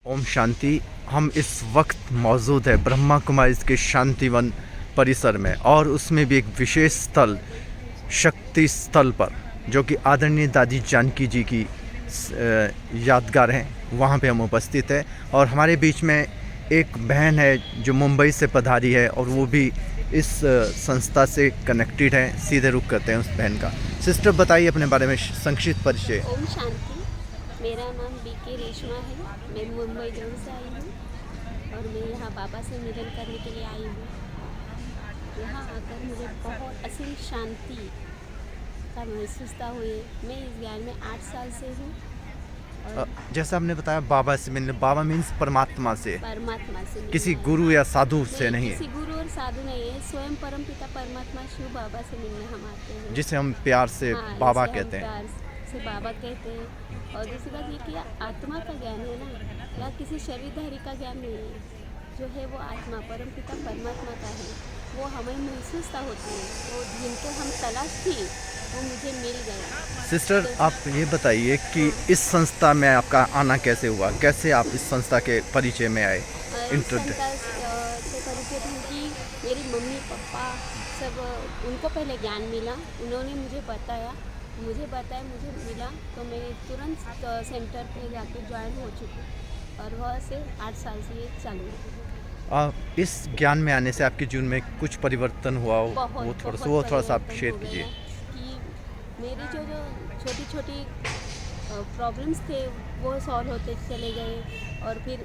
ओम शांति। हम इस वक्त मौजूद है ब्रह्मा कुमारीज के शांतिवन परिसर में और उसमें भी एक विशेष स्थल शक्ति स्थल पर जो कि आदरणीय दादी जानकी जी की यादगार हैं, वहाँ पे हम उपस्थित हैं। और हमारे बीच में एक बहन है जो मुंबई से पधारी है और वो भी इस संस्था से कनेक्टेड है। सीधे रुख करते हैं उस बहन का। सिस्टर बताइए अपने बारे में संक्षिप्त परिचय। ओम शांति। मेरा नाम बीके रेशमा है। मैं मुंबई जरूर से आई हूँ और मैं यहाँ बाबा से मिलन करने के लिए आई हूँ। यहाँ आकर मुझे बहुत असीम शांति का महसूस हुई। मैं इस ज्ञान में 8 साल से हूँ। और जैसा आपने बताया बाबा से मिलने, बाबा मीन्स परमात्मा से, परमात्मा से किसी मिलना। गुरु या साधु से नहीं है, किसी गुरु और साधु नहीं है, स्वयं परमपिता परमात्मा शिव बाबा से मिलने हम आते हैं, जिसे हम प्यार से हाँ, बाबा जिसे हम कहते हैं। प्यार से बाबा कहते हैं। और दूसरी बात ये कि आत्मा का ज्ञान है ना, या किसी शरीरधारी का ज्ञान नहीं है। जो है वो आत्मा परमपिता परमात्मा का है, वो हमें महसूस होती है। वो जिनको हम तलाश थी वो मुझे मिल गया। सिस्टर तो आप ये बताइए कि इस संस्था में आपका आना कैसे हुआ, कैसे आप इस संस्था के परिचय में आए? इस संस्था से परिचय थी कि मेरी मम्मी पापा सब उनको पहले ज्ञान मिला, उन्होंने मुझे बताया, मुझे मिला, तो मैं तुरंत सेंटर पे जाके ज्वाइन हो चुकी और वह से 8 साल से ये चालू है। इस ज्ञान में आने से आपके जीवन में कुछ परिवर्तन हुआ हो, वो थोड़ा सा आप शेयर कीजिए। कि मेरी जो छोटी छोटी प्रॉब्लम्स थे वो सॉल्व होते चले गए। और फिर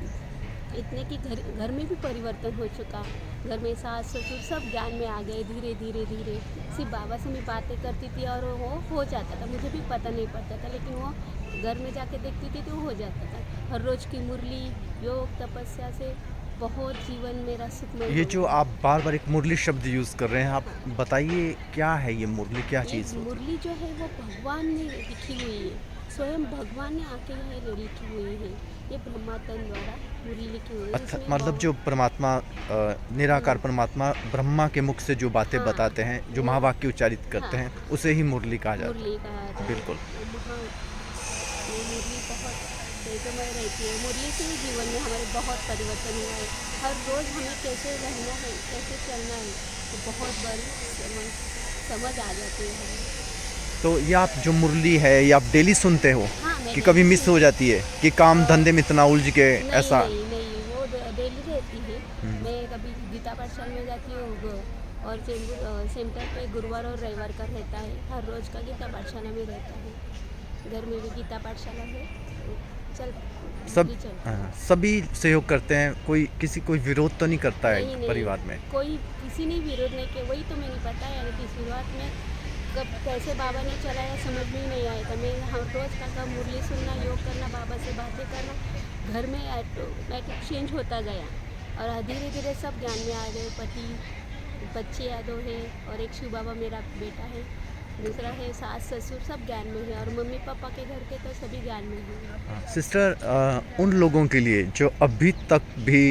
इतने कि घर में भी परिवर्तन हो चुका। घर में सास ससुर सब ज्ञान में आ गए। धीरे धीरे धीरे सिर्फ बाबा से मैं बातें करती थी और वो हो जाता था, मुझे भी पता नहीं पड़ता था, लेकिन वो घर में जाके देखती थी तो हो जाता था। हर रोज़ की मुरली योग तपस्या से बहुत जीवन मेरा सुखमय। ये जो आप बार बार एक मुरली शब्द यूज़ कर रहे हैं, आप बताइए क्या है ये मुरली, क्या चीज़? मुरली जो है वो भगवान ने लिखी हुई है, स्वयं भगवान ने आके ये लिखी हुई है। ये ब्रह्मातन द्वारा मुरली लिखी हुई है। अच्छा, मतलब जो परमात्मा निराकार परमात्मा ब्रह्मा के मुख से जो बातें हाँ, बताते हैं, जो महावाक्य उच्चारित करते हैं, उसे ही मुरली कहा जाता मुरली कहा है। जाता है। बिल्कुल। ये मुरली बहुत प्रेममय रहती है। मुरली से ही जीवन में हमारे बहुत परिवर्तन हुआ है। हर रोज़ हमें कैसे रहना है, कैसे चलना है, तो बहुत बड़ी समझ आ जाती है हमें। तो ये आप जो मुरली है ये आप डेली सुनते हो? हाँ, मैं कि कभी मिस हो जाती है कि काम धंधे में इतना उलझ के ऐसा? नहीं, वो डेली रहती है। मैं कभी गीता पाठशाला में जाती हूँ और सेंटर पे गुरुवार और रविवार का रहता है। हर रोज़ का गीता पाठशाला में रहता है। घर में भी गीता पाठशाला है। चल सभी सहयोग करते हैं, कोई विरोध तो नहीं करता है नहीं, परिवार में? कोई किसी ने विरोध नहीं किया। वही तो मैंने बताया कि शुरुआत में कब कैसे बाबा ने चलाया समझ में ही नहीं आया था। मैं हर रोज़ का मुरली सुनना, योग करना, बाबा से बातें करना, घर में ऑटोमेटिक चेंज होता गया। और धीरे धीरे सब ज्ञान में आ गए। पति बच्चे यादव है और एक शिव बाबा मेरा बेटा है, दूसरा है सास ससुर सब ज्ञान में है, और मम्मी पापा के घर के तो सभी ज्ञान में है। सिस्टर उन लोगों के लिए जो अभी तक भी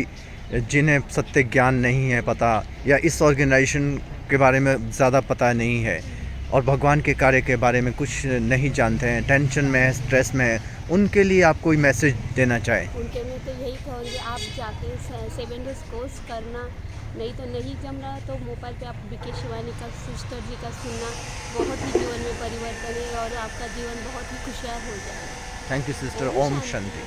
जिन्हें सत्य ज्ञान नहीं है पता, या इस ऑर्गेनाइजेशन के बारे में ज़्यादा पता नहीं है और भगवान के कार्य के बारे में कुछ नहीं जानते हैं, टेंशन में है, स्ट्रेस में है, उनके लिए आप कोई मैसेज देना चाहें? उनके में तो यही कहूँगी, आप जाके 7 डेज़ कोर्स करना, नहीं तो नहीं जम रहा तो मोबाइल पे आप बीके शिवानी का सिस्टर जी का सुनना। बहुत ही जीवन में परिवर्तन है और आपका जीवन बहुत ही खुशहाल हो जाएगा। Thank you sister. ओम शांति।